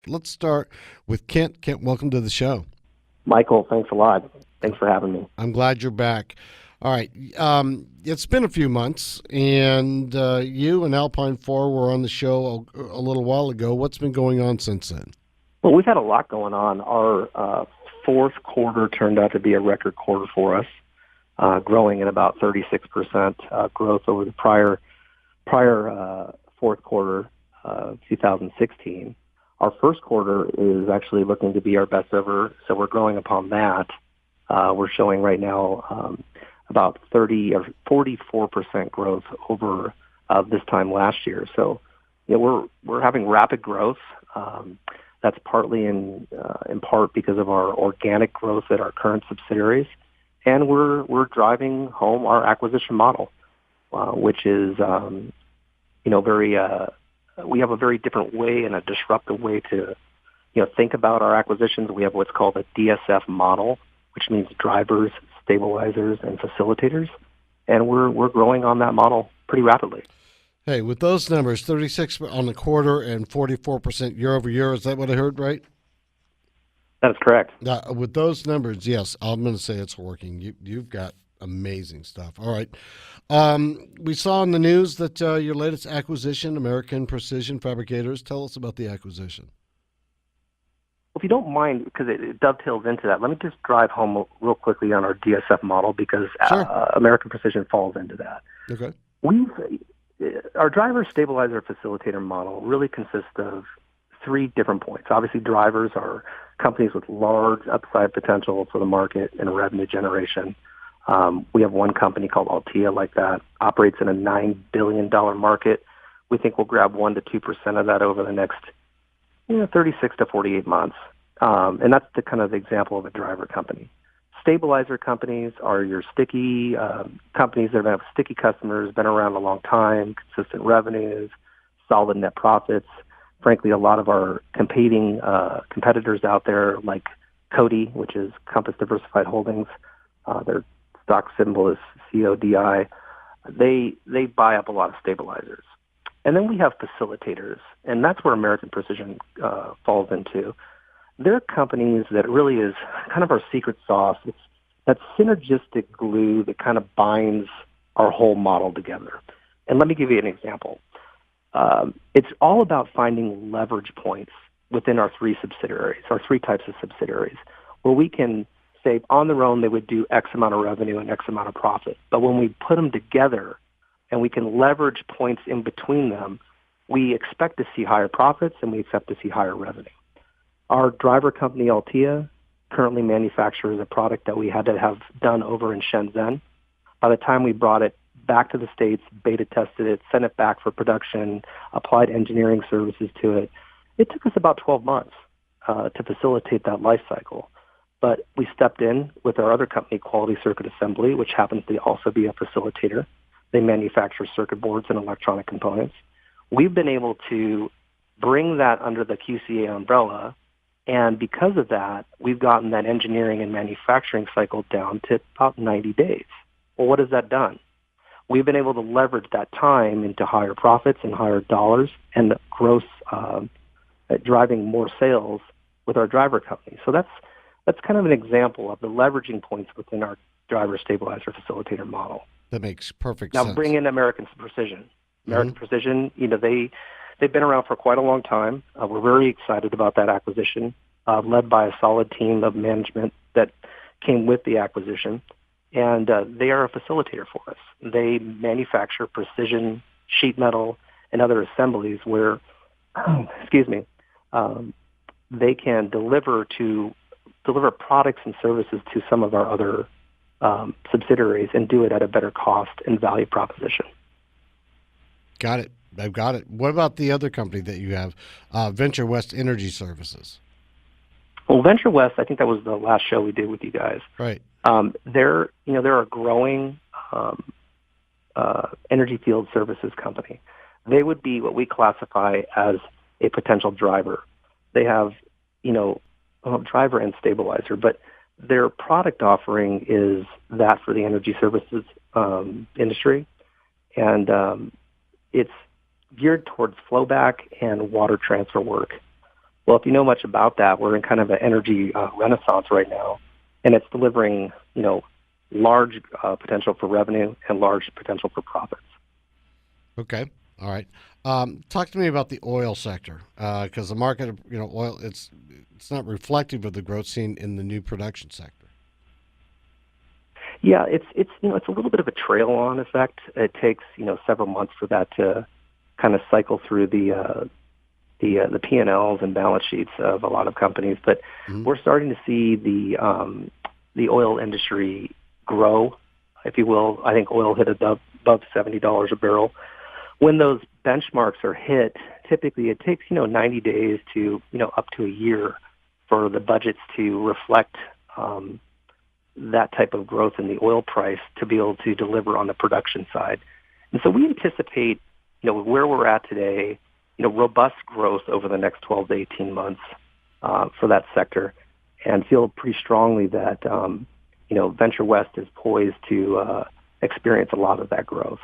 Let's start with Kent. Kent, welcome to the show. Michael, thanks a lot. Thanks for having me. I'm glad you're back. All right. It's been a few months, and you and Alpine 4 were on the show a little while ago. What's been going on since then? Well, we've had a lot going on. Our fourth quarter turned out to be a record quarter for us, growing at about 36% growth over the prior fourth quarter of 2016. Our first quarter is actually looking to be our best ever, so we're growing upon that. We're showing right now about 30 or 44% growth over this time last year. So, we're having rapid growth. That's partly in part because of our organic growth at our current subsidiaries, and we're driving home our acquisition model, which is very. We have a very different way and a disruptive way to think about our acquisitions. We have what's called a DSF model, which means drivers, stabilizers, and facilitators, and we're growing on that model pretty rapidly. Hey, with those numbers, 36 on the quarter and 44% year over year, is that what I heard right? That is correct. With those numbers, yes, I'm going to say it's working. You've got amazing stuff. All right. We saw in the news that your latest acquisition, American Precision Fabricators. Tell us about the acquisition. If you don't mind, because it dovetails into that, let me just drive home real quickly on our DSF model because Sure. American Precision falls into that. Okay. Our driver stabilizer facilitator model really consists of three different points. Obviously, drivers are companies with large upside potential for the market and revenue generation. We have one company called Altia like that, operates in a $9 billion market. We think we'll grab 1% to 2% of that over the next 36 to 48 months. And that's the kind of example of a driver company. Stabilizer companies are your sticky companies that have sticky customers, been around a long time, consistent revenues, solid net profits. Frankly, a lot of our competitors out there, like Cody, which is Compass Diversified Holdings, their stock symbol is CODI. They buy up a lot of stabilizers. And then we have facilitators, and that's where American Precision falls into. They're companies that really is kind of our secret sauce. It's that synergistic glue that kind of binds our whole model together. And let me give you an example. It's all about finding leverage points within our three subsidiaries, our three types of subsidiaries, where we can say on their own they would do X amount of revenue and X amount of profit. But when we put them together and we can leverage points in between them, we expect to see higher profits and we expect to see higher revenue. Our driver company, Altia, currently manufactures a product that we had to have done over in Shenzhen. By the time we brought it back to the States, beta tested it, sent it back for production, applied engineering services to it, it took us about 12 months to facilitate that life cycle. But we stepped in with our other company, Quality Circuit Assembly, which happens to also be a facilitator. They manufacture circuit boards and electronic components. We've been able to bring that under the QCA umbrella, and because of that, we've gotten that engineering and manufacturing cycle down to about 90 days. Well, what has that done? We've been able to leverage that time into higher profits and higher dollars and gross driving more sales with our driver company. So that's kind of an example of the leveraging points within our driver stabilizer facilitator model. That makes perfect sense. Now bring in American Precision. American Precision, they've been around for quite a long time. We're very excited about that acquisition, led by a solid team of management that came with the acquisition. And they are a facilitator for us. They manufacture precision sheet metal and other assemblies where, they can deliver products and services to some of our other subsidiaries and do it at a better cost and value proposition. Got it. I've got it. What about the other company that you have, Venture West Energy Services? Well, Venture West, I think that was the last show we did with you guys. Right. They're a growing energy field services company. They would be what we classify as a potential driver. They have, driver and stabilizer, but their product offering is that for the energy services industry, and it's geared towards flowback and water transfer work. Well, if you know much about that, we're in kind of an energy renaissance right now, and it's delivering, large potential for revenue and large potential for profits. Okay. All right. Talk to me about the oil sector, because the market, oil, it's not reflective of the growth seen in the new production sector. Yeah, it's it's a little bit of a trail-on effect. It takes several months for that to kind of cycle through the P&Ls and balance sheets of a lot of companies. But we're starting to see the oil industry grow, if you will. I think oil hit above $70 a barrel. When those benchmarks are hit, typically it takes 90 days to up to a year for the budgets to reflect that type of growth in the oil price to be able to deliver on the production side. And so we anticipate, where we're at today, robust growth over the next 12 to 18 months for that sector, and feel pretty strongly that, Venture West is poised to experience a lot of that growth.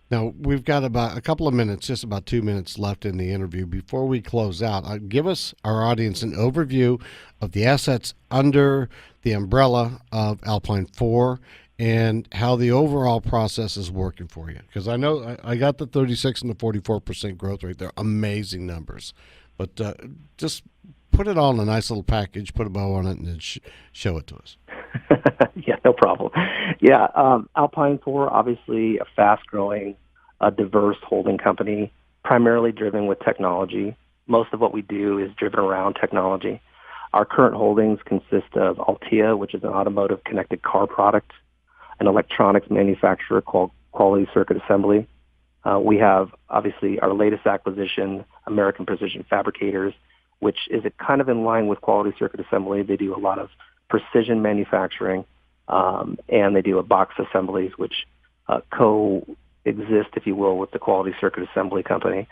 Now, we've got about a couple of minutes, just about 2 minutes left in the interview. Before we close out, give us, our audience, an overview of the assets under the umbrella of Alpine 4 and how the overall process is working for you. Because I know I got the 36 and the 44% growth rate. They're amazing numbers. But just put it all in a nice little package, put a bow on it, and then show it to us. Yeah, no problem. Yeah, Alpine 4, obviously a fast-growing, diverse holding company, primarily driven with technology. Most of what we do is driven around technology. Our current holdings consist of Altia, which is an automotive connected car product, an electronics manufacturer called Quality Circuit Assembly. We have, obviously, our latest acquisition, American Precision Fabricators, which is kind of in line with Quality Circuit Assembly. They do a lot of precision manufacturing, and they do box assemblies, which coexist, if you will, with the Quality Circuit Assembly company.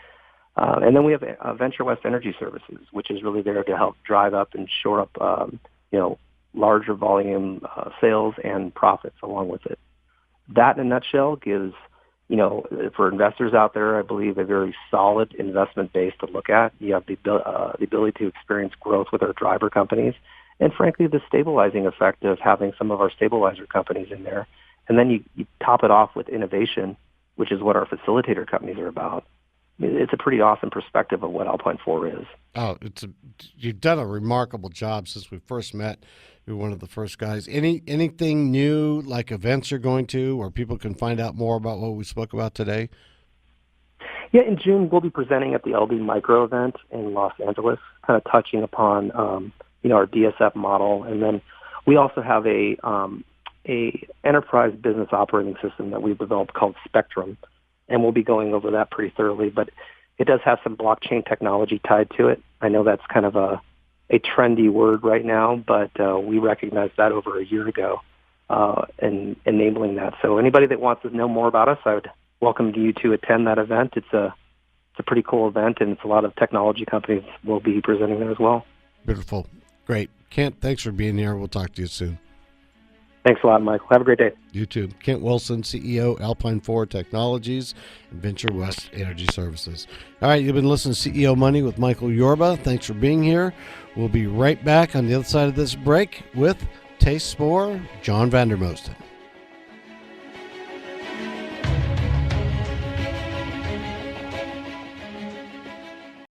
And then we have Venture West Energy Services, which is really there to help drive up and shore up, larger volume sales and profits along with it. That, in a nutshell, gives, for investors out there, I believe, a very solid investment base to look at. You have the ability to experience growth with our driver companies, and frankly, the stabilizing effect of having some of our stabilizer companies in there. And then you top it off with innovation, which is what our facilitator companies are about. It's a pretty awesome perspective of what Alpine 4 is. Oh, you've done a remarkable job since we first met. You're one of the first guys. Anything new, like events you're going to, or people can find out more about what we spoke about today? Yeah, in June, we'll be presenting at the LD Micro event in Los Angeles, kind of touching upon, our DSF model. And then we also have a enterprise business operating system that we've developed called Spectrum, and we'll be going over that pretty thoroughly. But it does have some blockchain technology tied to it. I know that's kind of a trendy word right now, but we recognized that over a year ago and enabling that. So anybody that wants to know more about us, I would welcome you to attend that event. It's a pretty cool event, and it's a lot of technology companies will be presenting there as well. Beautiful. Great. Kent, thanks for being here. We'll talk to you soon. Thanks a lot, Michael. Have a great day. You too. Kent Wilson, CEO, Alpine 4 Technologies, and Venture West Energy Services. All right, you've been listening to CEO Money with Michael Yorba. Thanks for being here. We'll be right back on the other side of this break with Taste More, John Vandermosten.